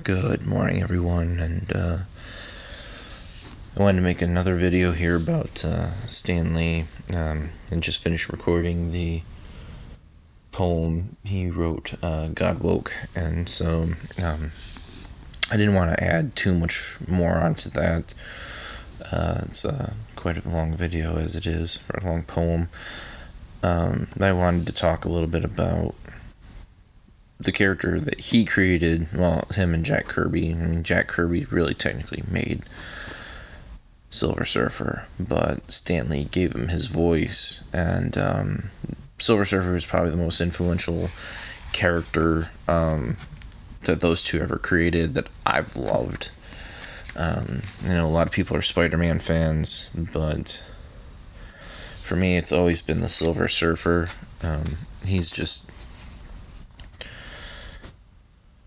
Good morning, everyone, and I wanted to make another video here about Stan Lee, and just finished recording the poem he wrote, God Woke, and so I didn't want to add too much more onto that. It's quite a long video as it is for a long poem. I wanted to talk a little bit about the character that he created, well, him and Jack Kirby. I mean, Jack Kirby really technically made Silver Surfer, but Stan Lee gave him his voice, and Silver Surfer is probably the most influential character that those two ever created that I've loved. A lot of people are Spider-Man fans, but for me, it's always been the Silver Surfer.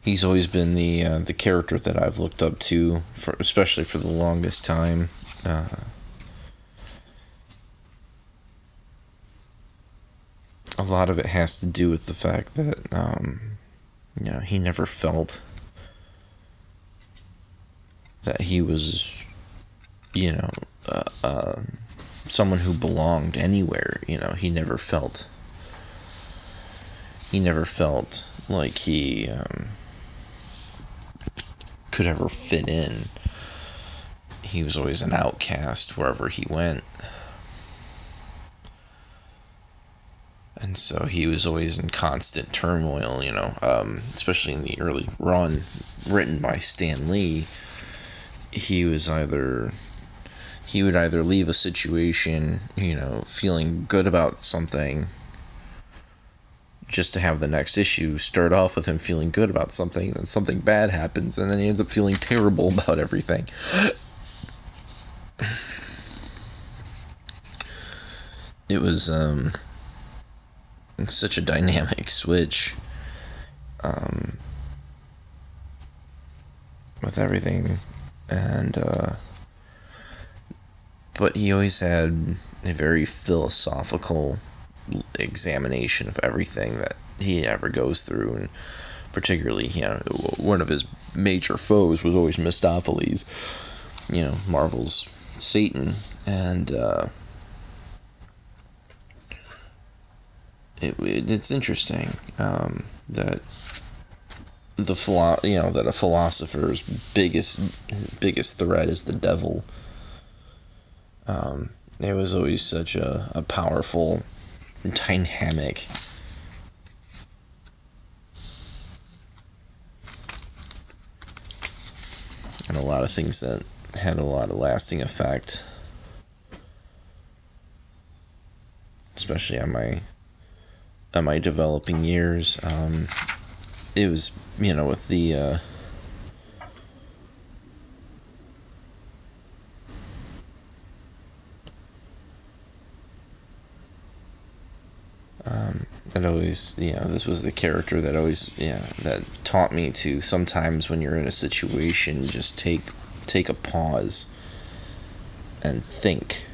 He's always been the character that I've looked up to, especially for the longest time. A lot of it has to do with the fact that he never felt that he was someone who belonged anywhere. He never felt like he could ever fit in. He was always an outcast wherever he went. And so he was always in constant turmoil, especially in the early run written by Stan Lee. He would either leave a situation, feeling good about something, just to have the next issue start off with him feeling good about something, then something bad happens, and then he ends up feeling terrible about everything. It was such a dynamic switch with everything, and but he always had a very philosophical examination of everything that he ever goes through, and particularly, one of his major foes was always Mistopheles, Marvel's Satan, and it's interesting that that a philosopher's biggest threat is the devil. It was always such a powerful dynamic. And a lot of things that had a lot of lasting effect, especially on my developing years. It was, with the that always, this was the character that always, that taught me to sometimes, when you're in a situation, just take a pause and think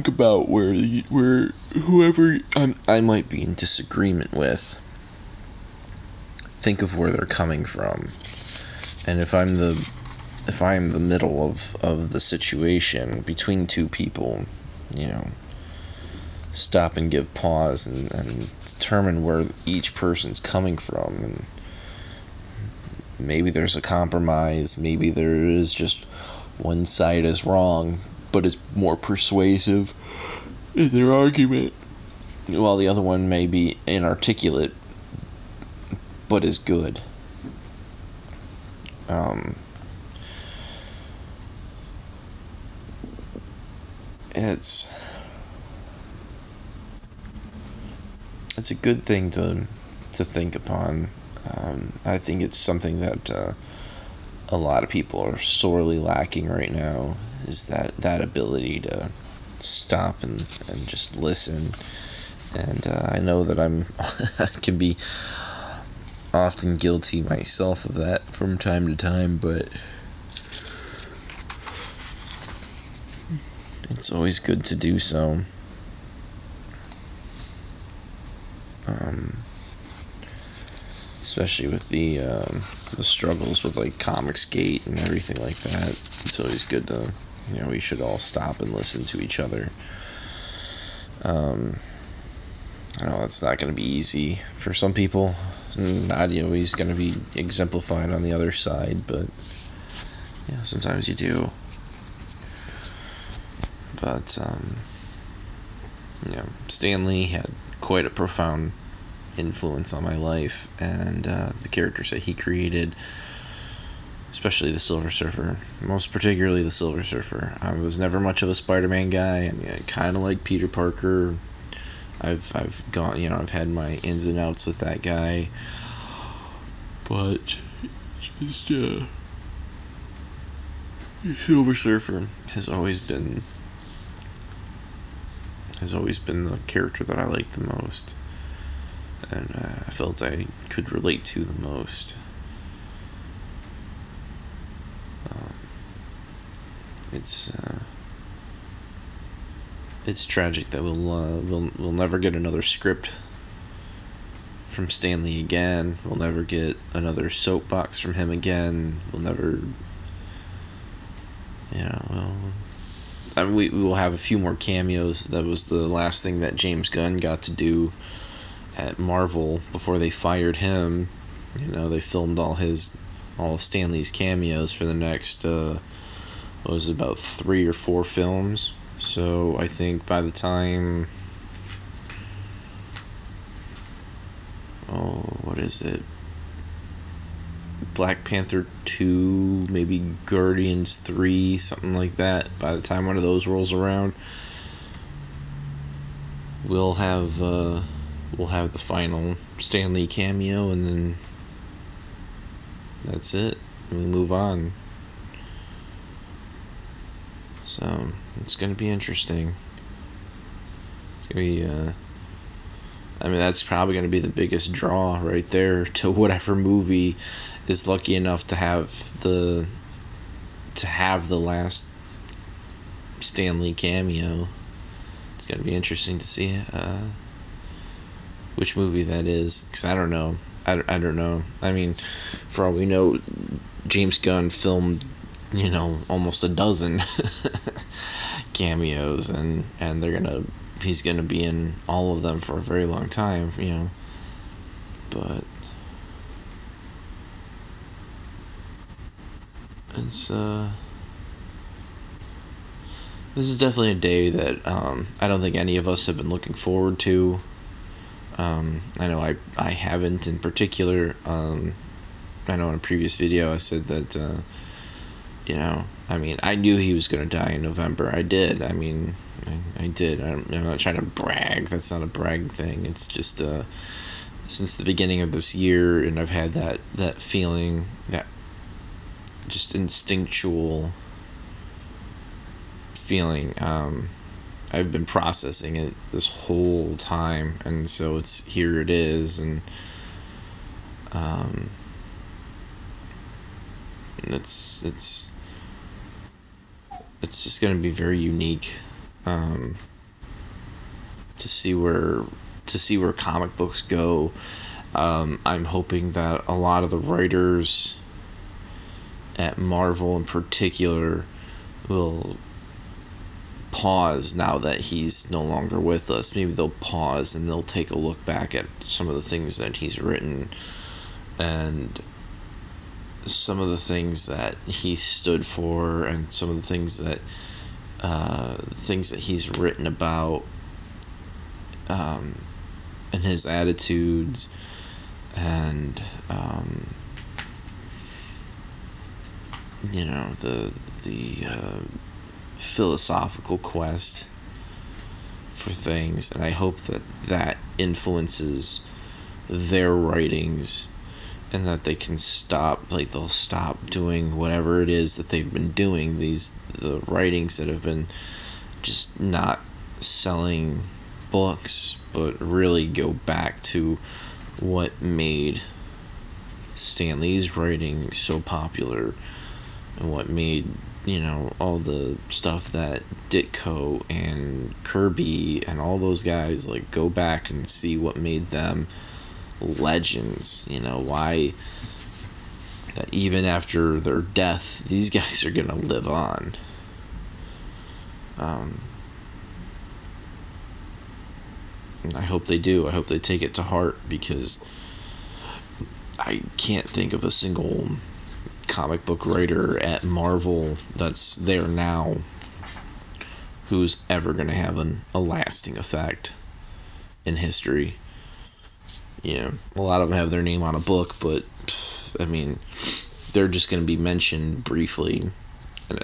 about where whoever I might be in disagreement with, think of where they're coming from, and if I'm the middle of the situation between two people, stop and give pause and determine where each person's coming from, and maybe there's a compromise, maybe there is just one side is wrong but is more persuasive in their argument, while the other one may be inarticulate but is good. It's a good thing to think upon. I think it's something that a lot of people are sorely lacking right now, is that ability to stop and just listen. And I know that I can be often guilty myself of that from time to time, but it's always good to do so. especially with the struggles with like Comicsgate and everything like that. It's always good to, we should all stop and listen to each other. I know that's not going to be easy for some people. Not always going to be exemplified on the other side, but yeah, sometimes you do. But Stan Lee had quite a profound influence on my life, and the characters that he created, especially the Silver Surfer, most particularly the Silver Surfer. I was never much of a Spider-Man guy. I mean, I kind of like Peter Parker. I've gone, I've had my ins and outs with that guy, but just Silver Surfer has always been the character that I like the most, and I felt I could relate to the most. It's tragic that we'll never get another script from Stan Lee again. We'll never get another soapbox from him again. We'll never, we will have a few more cameos. That was the last thing that James Gunn got to do at Marvel before they fired him. They filmed all of Stan Lee's cameos for the next about 3 or 4 films. So I think by the time, what is it? Black Panther 2, maybe Guardians 3, something like that. By the time one of those rolls around, we'll have the final Stan Lee cameo, and then that's it. We move on. So it's gonna be interesting. It's gonna be that's probably gonna be the biggest draw right there to whatever movie is lucky enough to have the last Stan Lee cameo. It's gonna be interesting to see which movie that is, because I don't know. I don't know. I mean, for all we know, James Gunn filmed almost a dozen cameos, and he's gonna be in all of them for a very long time, but it's this is definitely a day that I don't think any of us have been looking forward to. I know I haven't in particular. I know in a previous video I said that I knew he was going to die in November. I did. I did. I'm not trying to brag. That's not a brag thing. It's just since the beginning of this year, and I've had that feeling, that just instinctual feeling. I've been processing it this whole time, and so here it is, and it's just going to be very unique to see where comic books go. I'm hoping that a lot of the writers at Marvel in particular will pause now that he's no longer with us. Maybe they'll pause and they'll take a look back at some of the things that he's written, and some of the things that he stood for, and some of the things that he's written about, and his attitudes, and the philosophical quest for things. And I hope that influences their writings, and that they can they'll stop doing whatever it is that they've been doing, the writings that have been just not selling books, but really go back to what made Stan Lee's writing so popular, and what made all the stuff that Ditko and Kirby and all those guys, go back and see what made them legends. You know, why that even after their death, these guys are gonna live on. I hope they do. I hope they take it to heart, because I can't think of a single comic book writer at Marvel that's there now who's ever going to have a lasting effect in history. You know, a lot of them have their name on a book, but I mean, they're just going to be mentioned briefly in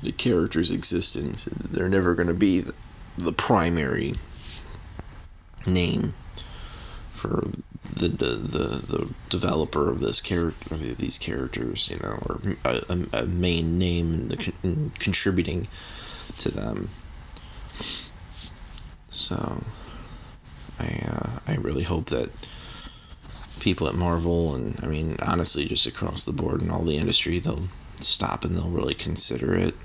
the character's existence. They're never going to be the primary name for the developer of this character, of these characters, you know, or a main name in contributing to them. So I really hope that people at Marvel, and I mean honestly just across the board in all the industry, they'll stop and they'll really consider it,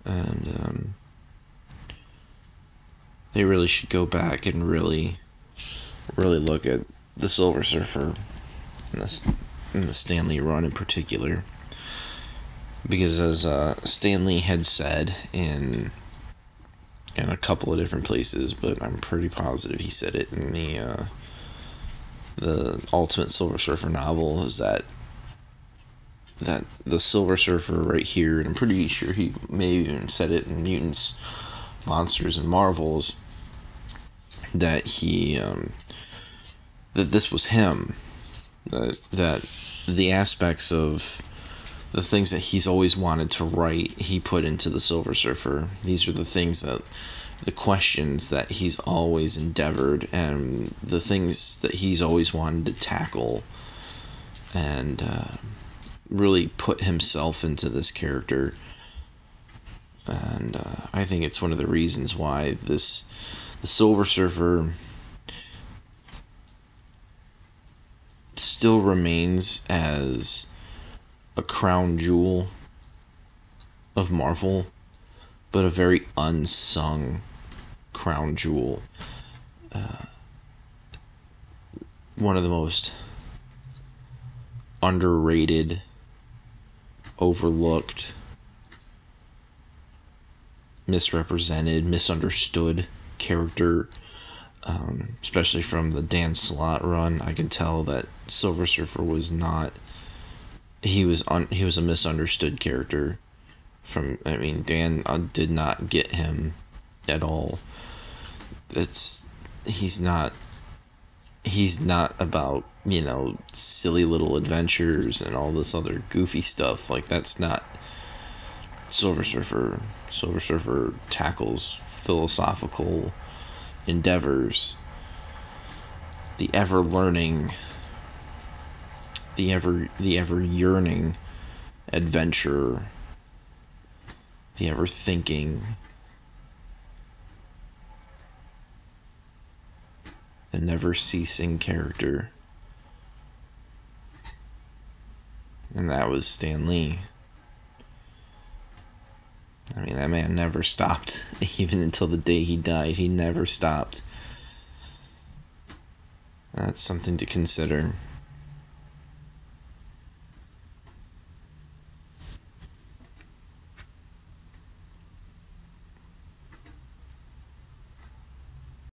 and they really should go back and really look at the Silver Surfer in the Stan Lee run in particular, because as Stan Lee had said in a couple of different places, but I'm pretty positive he said it in the Ultimate Silver Surfer novel, is that the Silver Surfer right here, and I'm pretty sure he may even said it in Mutants, Monsters, and Marvels, that he that this was him, that the aspects of the things that he's always wanted to write, he put into the Silver Surfer. These are the things the questions that he's always endeavored, and the things that he's always wanted to tackle, and really put himself into this character. And I think it's one of the reasons why the Silver Surfer still remains as a crown jewel of Marvel, but a very unsung crown jewel. One of the most underrated, overlooked, misrepresented, misunderstood character, especially from the Dan Slott run. I can tell that Silver Surfer was not. He was a misunderstood character. Dan did not get him at all. He's not about, you know, silly little adventures and all this other goofy stuff. Like, that's not Silver Surfer. Silver Surfer tackles philosophical endeavors, the ever learning, the ever yearning adventurer, the ever thinking, the never ceasing character. And that was Stan Lee. I mean, that man never stopped. Even until the day he died, he never stopped. That's something to consider.